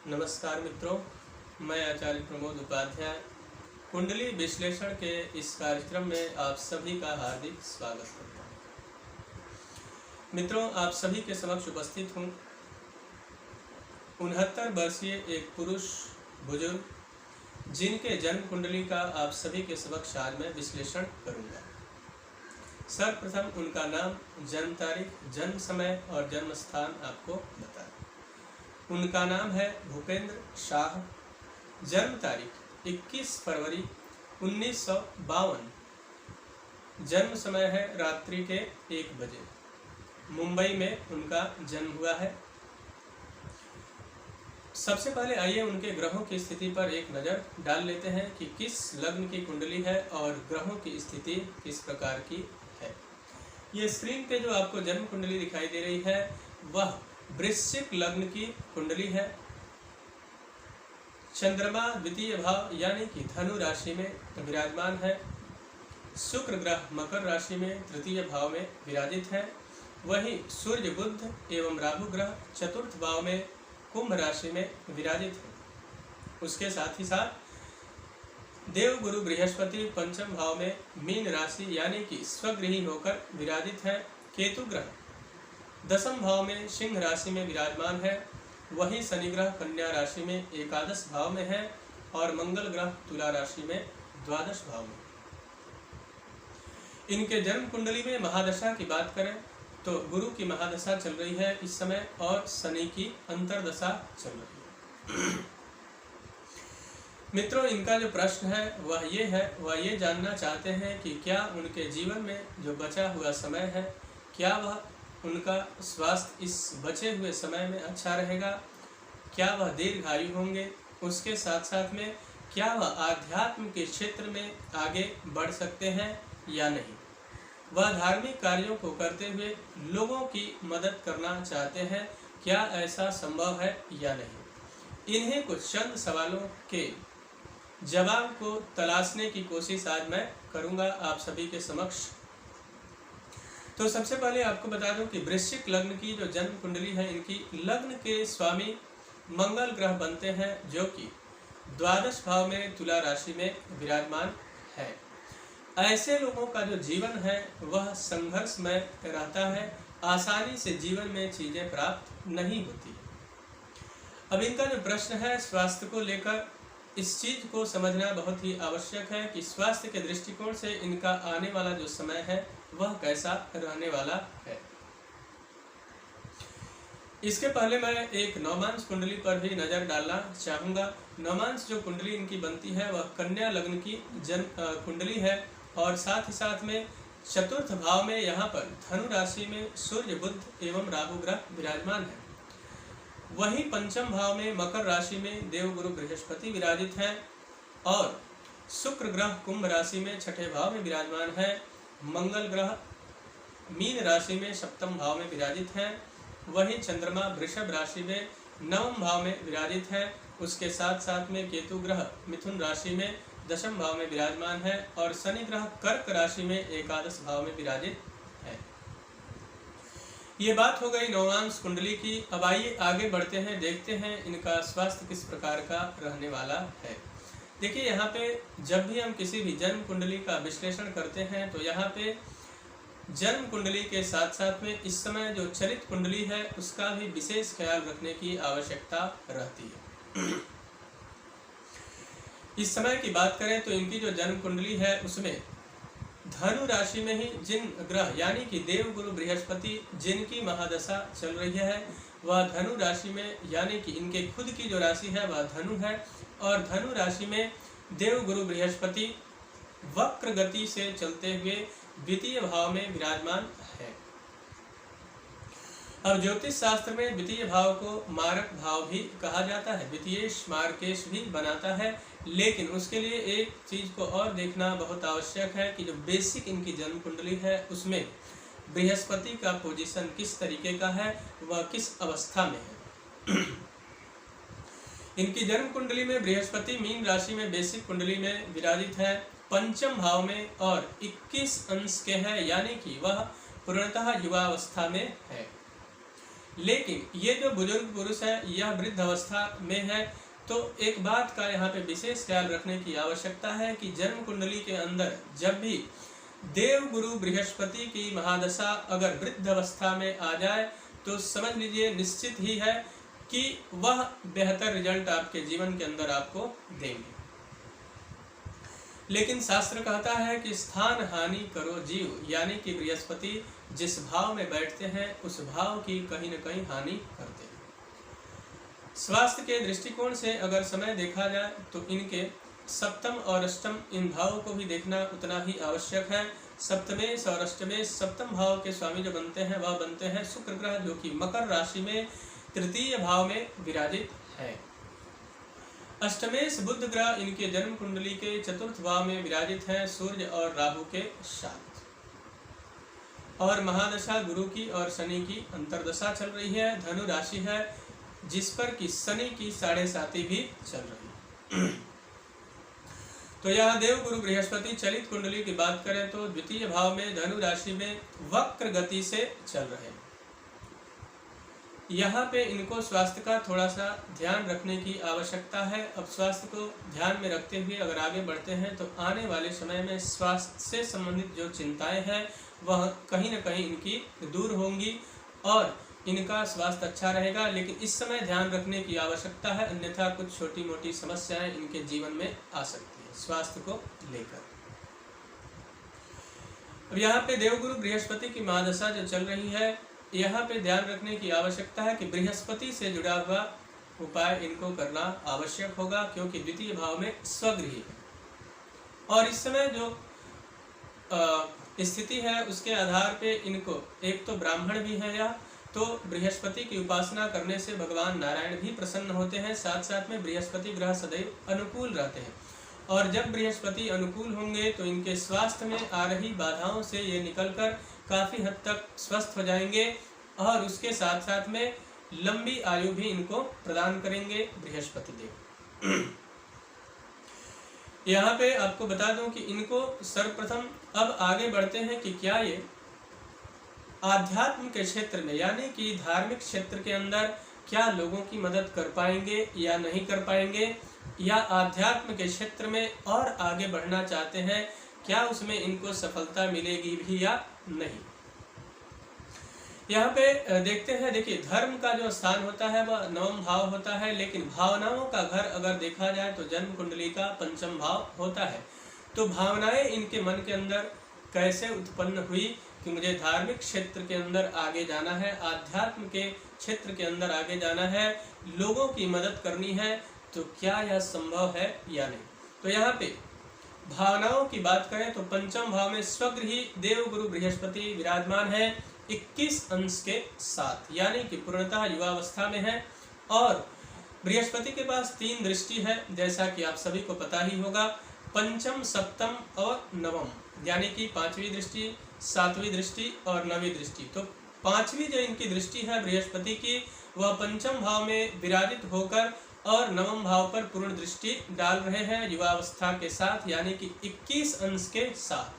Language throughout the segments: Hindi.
नमस्कार मित्रों, मैं आचार्य प्रमोद उपाध्याय कुंडली विश्लेषण के इस कार्यक्रम में आप सभी का हार्दिक स्वागत करता हूँ। मित्रों, आप सभी के समक्ष उपस्थित हूँ 69 वर्षीय एक पुरुष बुजुर्ग जिनके जन्म कुंडली का आप सभी के समक्ष आज मैं विश्लेषण करूँगा। सर्वप्रथम उनका नाम, जन्म तारीख, जन्म समय और जन्म स्थान आपको बताएं। उनका नाम है भूपेंद्र शाह। जन्म तारीख 21 फरवरी 1952। जन्म समय है रात्रि के 1 बजे। मुंबई में उनका जन्म हुआ है। सबसे पहले आइए उनके ग्रहों की स्थिति पर एक नज़र डाल लेते हैं कि किस लग्न की कुंडली है और ग्रहों की स्थिति किस प्रकार की है। ये स्क्रीन पे जो आपको जन्म कुंडली दिखाई दे रही है वह वृश्चिक लग्न की कुंडली है। चंद्रमा द्वितीय भाव यानी कि धनु राशि में विराजमान है। शुक्र ग्रह मकर राशि में तृतीय भाव में विराजित है। वहीं सूर्य, बुध एवं राहु ग्रह चतुर्थ भाव में कुंभ राशि में विराजित है। उसके साथ ही साथ देव गुरु बृहस्पति पंचम भाव में मीन राशि यानी कि स्वगृही होकर विराजित है। केतु ग्रह दसम भाव में सिंह राशि में विराजमान है। वहीं शनि ग्रह कन्या राशि में एकादश भाव में है और मंगल ग्रह तुला राशि में द्वादश भाव में। इनके जन्म कुंडली में महादशा की बात करें तो गुरु की महादशा चल रही है इस समय और शनि की अंतरदशा चल रही है। मित्रों, इनका जो प्रश्न है वह ये जानना चाहते हैं कि क्या उनके जीवन में जो बचा हुआ समय है, क्या वह उनका स्वास्थ्य इस बचे हुए समय में अच्छा रहेगा, क्या वह दीर्घायु होंगे, उसके साथ साथ में क्या वह आध्यात्म के क्षेत्र में आगे बढ़ सकते हैं या नहीं, वह धार्मिक कार्यों को करते हुए लोगों की मदद करना चाहते हैं, क्या ऐसा संभव है या नहीं। इन्हें कुछ चंद सवालों के जवाब को तलाशने की कोशिश आज मैं करूंगा आप सभी के समक्ष। तो सबसे पहले आपको बता दूं कि वृश्चिक लग्न की जो जन्म कुंडली है, इनकी लग्न के स्वामी मंगल ग्रह बनते हैं जो कि द्वादश भाव में तुला राशि में विराजमान है। ऐसे लोगों का जो जीवन है वह संघर्षमय रहता है, आसानी से जीवन में चीजें प्राप्त नहीं होती। अब इनका जो प्रश्न है स्वास्थ्य को लेकर, इस चीज को समझना बहुत ही आवश्यक है कि स्वास्थ्य के दृष्टिकोण से इनका आने वाला जो समय है वह कैसा रहने वाला है। इसके पहले मैं एक नवमांश कुंडली पर भी नजर डालना चाहूंगा। नवमांश जो कुंडली इनकी बनती है वह कन्या लग्न की कुंडली है और साथ ही साथ में चतुर्थ भाव में यहाँ पर धनु राशि में सूर्य, बुध एवं राहु ग्रह विराजमान है। वहीं पंचम भाव में मकर राशि में देव गुरु बृहस्पति विराजित हैं और शुक्र ग्रह कुंभ राशि में छठे भाव में विराजमान है। मंगल ग्रह मीन राशि में सप्तम भाव में विराजित हैं। वहीं चंद्रमा वृषभ राशि में नवम भाव में विराजित है। उसके साथ साथ में केतु ग्रह मिथुन राशि में दशम भाव में विराजमान है और शनि ग्रह कर्क राशि में एकादश भाव में विराजित है। ये बात हो गई नवमांश कुंडली की। अब आइए आगे बढ़ते हैं, देखते हैं इनका स्वास्थ्य किस प्रकार का रहने वाला है। देखिए, यहाँ पे जब भी हम किसी भी जन्म कुंडली का विश्लेषण करते हैं तो यहाँ पे जन्म कुंडली के साथ साथ में इस समय जो चरित कुंडली है उसका भी विशेष ख्याल रखने की आवश्यकता रहती है। इस समय की बात करें तो इनकी जो जन्म कुंडली है उसमें धनु राशि में ही जिन ग्रह यानी कि देव गुरु बृहस्पति जिनकी महादशा चल रही है वह धनु राशि में यानी कि इनके खुद की जो राशि है वह धनु है और धनु राशि में देव गुरु बृहस्पति वक्र गति से चलते हुए द्वितीय भाव में विराजमान है। अब ज्योतिष शास्त्र में द्वितीय भाव को मारक भाव भी कहा जाता है, द्वितीयेश मार्केश भी बनाता है, लेकिन उसके लिए एक चीज को और देखना बहुत आवश्यक है कि जो बेसिक इनकी जन्म कुंडली है उसमें बृहस्पति का पोजीशन किस तरीके का है, वह किस अवस्था में है। इनकी जन्म कुंडली में बृहस्पति मीन राशि में बेसिक कुंडली में विराजित है, पंचम भाव में और 21 अंश के हैं यानी कि वह पूर्णतः युवावस्था में है। लेकिन ये जो बुजुर्ग पुरुष है यह वृद्ध अवस्था में है, तो एक बात का यहाँ पे विशेष ख्याल रखने की आवश्यकता है कि जन्म कुंडली के अंदर जब भी देव गुरु बृहस्पति की महादशा अगर वृद्ध अवस्था में आ जाए तो समझ लीजिए निश्चित ही है कि वह बेहतर रिजल्ट आपके जीवन के अंदर आपको देंगे। लेकिन शास्त्र कहता है कि स्थान हानि करो जीव, यानी कि बृहस्पति जिस भाव में बैठते हैं उस भाव की कहीं न कहीं हानि करते हैं। स्वास्थ्य के दृष्टिकोण से अगर समय देखा जाए तो इनके सप्तम और अष्टम इन भावों को भी देखना उतना ही आवश्यक है। सप्तमेश और अष्टमेश सप्तम भाव के स्वामी जो बनते हैं वह बनते हैं शुक्र ग्रह, जो कि मकर राशि में तृतीय भाव में विराजित है। अष्टमेश बुध ग्रह इनके जन्म कुंडली के चतुर्थ भाव में विराजित हैं सूर्य और राहु के साथ। और महादशा गुरु की और शनि की अंतरदशा चल रही है। धनु राशि है जिस पर कि शनि की 7.5 भी चल रही है। तो यहाँ देव गुरु बृहस्पति चलित कुंडली की बात करें तो द्वितीय भाव में धनु राशि में वक्र गति से चल रहे हैं। यहाँ पे इनको स्वास्थ्य का थोड़ा सा ध्यान रखने की आवश्यकता है। अब स्वास्थ्य को ध्यान में रखते हुए अगर आगे बढ़ते हैं तो आने वाले समय में स्वास्थ्य से संबंधित जो चिंताएं हैं वह कहीं न कहीं इनकी दूर होंगी और इनका स्वास्थ्य अच्छा रहेगा। लेकिन इस समय ध्यान रखने की आवश्यकता है, अन्यथा कुछ छोटी मोटी समस्याएं इनके जीवन में आ सकती है स्वास्थ्य को लेकर। अब यहाँ पे देवगुरु बृहस्पति की महादशा जो चल रही है, यहाँ पे ध्यान रखने की आवश्यकता है कि बृहस्पति से जुड़ा हुआ उपाय इनको करना आवश्यक होगा, क्योंकि द्वितीय भाव में स्वगृही है। और इस समय जो स्थिति है उसके आधार पे इनको एक तो ब्राह्मण भी है या तो बृहस्पति की उपासना करने से भगवान नारायण भी प्रसन्न होते हैं। साथ साथ में बृहस्पति ग्रह सदैव अनुकूल रहते हैं और जब बृहस्पति अनुकूल होंगे तो इनके स्वास्थ्य में आ रही बाधाओं से ये निकलकर काफी हद तक स्वस्थ हो जाएंगे और उसके साथ साथ में लंबी आयु भी इनको प्रदान करेंगे बृहस्पति देव। यहाँ पे आपको बता दूं कि इनको सर्वप्रथम अब आगे बढ़ते हैं कि क्या ये आध्यात्म के क्षेत्र में यानी कि धार्मिक क्षेत्र के अंदर क्या लोगों की मदद कर पाएंगे या नहीं कर पाएंगे, या आध्यात्म के क्षेत्र में और आगे बढ़ना चाहते हैं, क्या उसमें इनको सफलता मिलेगी भी या नहीं। यहाँ पे देखते हैं, देखिए धर्म का जो स्थान होता है वह 9वां भाव होता है, लेकिन भावनाओं का घर अगर देखा जाए तो जन्म कुंडली का 5वां भाव होता है। तो भावनाएं इनके मन के अंदर कैसे उत्पन्न हुई कि मुझे धार्मिक क्षेत्र के अंदर आगे जाना है, आध्यात्म के क्षेत्र के अंदर आगे जाना है, लोगों की मदद करनी है, तो क्या यह संभव है या नहीं। तो यहाँ पे भावनाओं की बात करें तो 5वां भाव में स्वगृही देव गुरु बृहस्पति विराजमान है 21 अंश के साथ, यानी कि पूर्णतः युवावस्था में है। और बृहस्पति के पास 3 दृष्टि है, जैसा कि आप सभी को पता ही होगा, पंचम, सप्तम और नवम, यानी कि 5वीं दृष्टि, 7वीं दृष्टि और 9वीं दृष्टि। तो 5वीं जो इनकी दृष्टि है बृहस्पति की, वह 5म भाव में विराजित होकर और 9वें भाव पर पूर्ण दृष्टि डाल रहे हैं युवावस्था के साथ, यानी कि 21 अंश के साथ।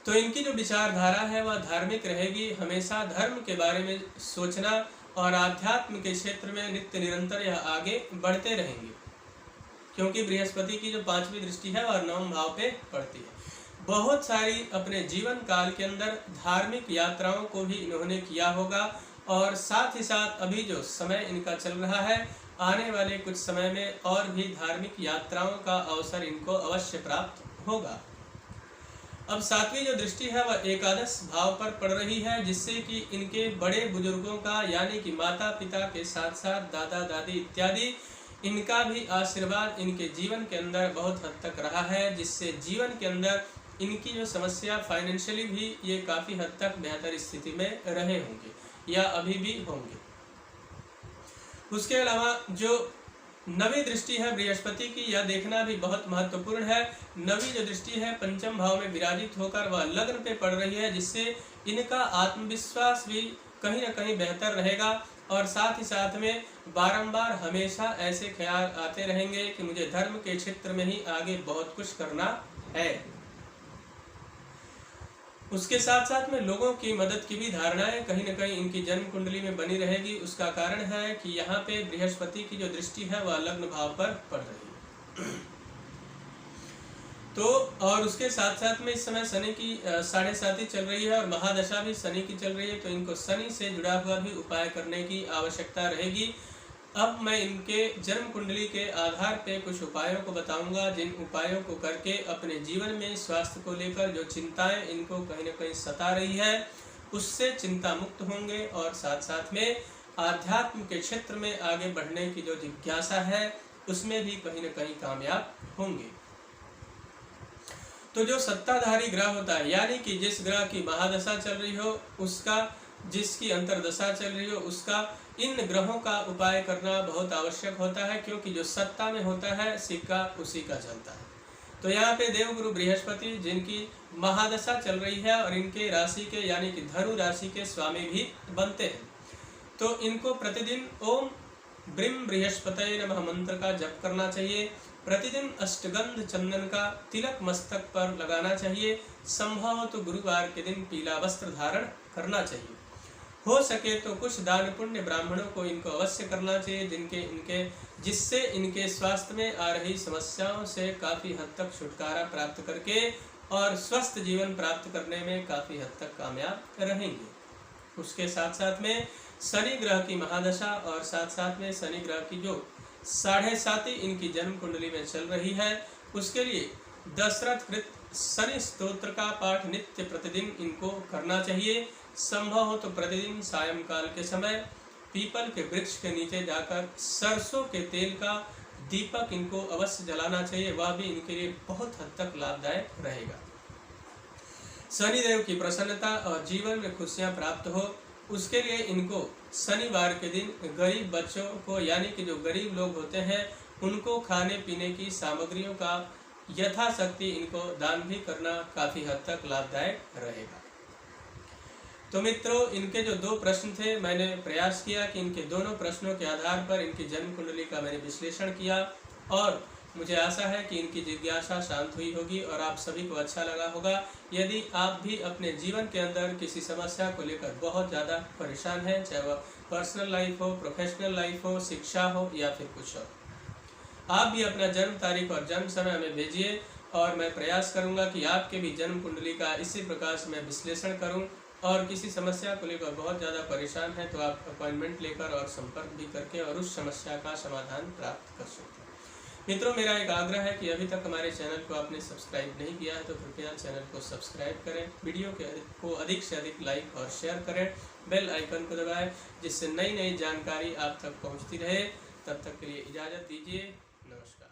तो इनकी जो विचारधारा है वह धार्मिक रहेगी, हमेशा धर्म के बारे में सोचना और आध्यात्म के क्षेत्र में नित्य निरंतर यह आगे बढ़ते रहेंगे, क्योंकि बृहस्पति की जो 5वीं दृष्टि है और 9वें भाव पे पड़ती है। बहुत सारी अपने जीवन काल के अंदर धार्मिक यात्राओं को भी इन्होंने किया होगा और साथ ही साथ अभी जो समय इनका चल रहा है, आने वाले कुछ समय में और भी धार्मिक यात्राओं का अवसर इनको अवश्य प्राप्त होगा। अब 7वीं जो दृष्टि है वह एकादश भाव पर पड़ रही है, जिससे कि इनके बड़े बुजुर्गों का यानी कि माता पिता के साथ साथ दादा दादी इत्यादि इनका भी आशीर्वाद इनके जीवन के अंदर बहुत हद तक रहा है, जिससे जीवन के अंदर इनकी जो समस्या फाइनेंशियली भी ये काफ़ी हद तक बेहतर स्थिति में रहे होंगे या अभी भी होंगे। उसके अलावा जो 9वीं दृष्टि है बृहस्पति की, यह देखना भी बहुत महत्वपूर्ण है। 9वीं जो दृष्टि है 5म भाव में विराजित होकर वह लग्न पे पड़ रही है, जिससे इनका आत्मविश्वास भी कहीं न कहीं बेहतर रहेगा और साथ ही साथ में बारंबार हमेशा ऐसे ख्याल आते रहेंगे कि मुझे धर्म के क्षेत्र में ही आगे बहुत कुछ करना है। उसके साथ साथ में लोगों की मदद की भी धारणाएं कहीं न कहीं इनकी जन्म कुंडली में बनी रहेगी। उसका कारण है कि यहाँ पे बृहस्पति की जो दृष्टि है वह लग्न भाव पर पड़ रही है। तो और उसके साथ साथ में इस समय शनि की 7.5 चल रही है और महादशा भी शनि की चल रही है, तो इनको शनि से जुड़ा हुआ भी उपाय करने की आवश्यकता रहेगी। अब मैं इनके जन्म कुंडली के आधार पे कुछ उपायों को बताऊंगा, जिन उपायों को करके अपने जीवन में स्वास्थ्य को लेकर जो चिंताएं इनको कहीं न कहीं सता रही है उससे चिंता मुक्त होंगे और साथ साथ में आध्यात्म के क्षेत्र में आगे बढ़ने की जो जिज्ञासा है उसमें भी कहीं न कहीं कामयाब होंगे। तो जो सत्ताधारी ग्रह होता है, यानी कि जिस ग्रह की महादशा चल रही हो उसका, जिसकी अंतरदशा चल रही हो उसका, इन ग्रहों का उपाय करना बहुत आवश्यक होता है, क्योंकि जो सत्ता में होता है सिक्का उसी का चलता है। तो यहाँ पे देवगुरु बृहस्पति जिनकी महादशा चल रही है और इनके राशि के यानी कि धनु राशि के स्वामी भी बनते हैं, तो इनको प्रतिदिन ओम ब्रीम बृहस्पतये नमः मंत्र का जप करना चाहिए। प्रतिदिन अष्टगंध चंदन का तिलक मस्तक पर लगाना चाहिए। संभव तो गुरुवार के दिन पीला वस्त्र धारण करना चाहिए। हो सके तो कुछ दान पुण्य ब्राह्मणों को इनको अवश्य करना चाहिए, जिससे इनके स्वास्थ्य में आ रही समस्याओं से काफ़ी हद तक छुटकारा प्राप्त करके और स्वस्थ जीवन प्राप्त करने में काफ़ी हद तक कामयाब रहेंगे। उसके साथ साथ में शनि ग्रह की महादशा और साथ साथ में शनि ग्रह की जो 7.5 इनकी जन्म कुंडली में चल रही है, उसके लिए दशरथ कृत शनि स्तोत्र का पाठ नित्य प्रतिदिन इनको करना चाहिए। संभव हो तो प्रतिदिन सायंकाल के समय पीपल के वृक्ष के नीचे जाकर सरसों के तेल का दीपक इनको अवश्य जलाना चाहिए, वह भी इनके लिए बहुत हद तक लाभदायक रहेगा। शनिदेव की प्रसन्नता और जीवन में खुशियां प्राप्त हो, उसके लिए इनको शनिवार के दिन गरीब बच्चों को, यानी कि जो गरीब लोग होते हैं उनको खाने पीने की सामग्रियों का यथाशक्ति इनको दान भी करना काफ़ी हद तक लाभदायक रहेगा। तो मित्रों, इनके जो 2 प्रश्न थे, मैंने प्रयास किया कि इनके दोनों प्रश्नों के आधार पर इनकी जन्म कुंडली का मैंने विश्लेषण किया और मुझे आशा है कि इनकी जिज्ञासा शांत हुई होगी और आप सभी को अच्छा लगा होगा। यदि आप भी अपने जीवन के अंदर किसी समस्या को लेकर बहुत ज़्यादा परेशान हैं, चाहे वह पर्सनल लाइफ हो, प्रोफेशनल लाइफ हो, शिक्षा हो या फिर कुछ हो, आप भी अपना जन्म तारीख और जन्म समय हमें भेजिए और मैं प्रयास करूंगा कि आपके भी जन्म कुंडली का इसी प्रकार से मैं विश्लेषण करूं। और किसी समस्या को लेकर बहुत ज़्यादा परेशान है तो आप अपॉइंटमेंट लेकर और संपर्क भी करके और उस समस्या का समाधान प्राप्त कर सकते हैं। मित्रों, मेरा एक आग्रह है कि अभी तक हमारे चैनल को आपने सब्सक्राइब नहीं किया है तो कृपया चैनल को सब्सक्राइब करें, वीडियो को अधिक से अधिक लाइक और शेयर करें, बेल आइकन को दबाएं, जिससे नई नई जानकारी आप तक पहुंचती रहे। तब तक के लिए इजाज़त दीजिए। नमस्कार।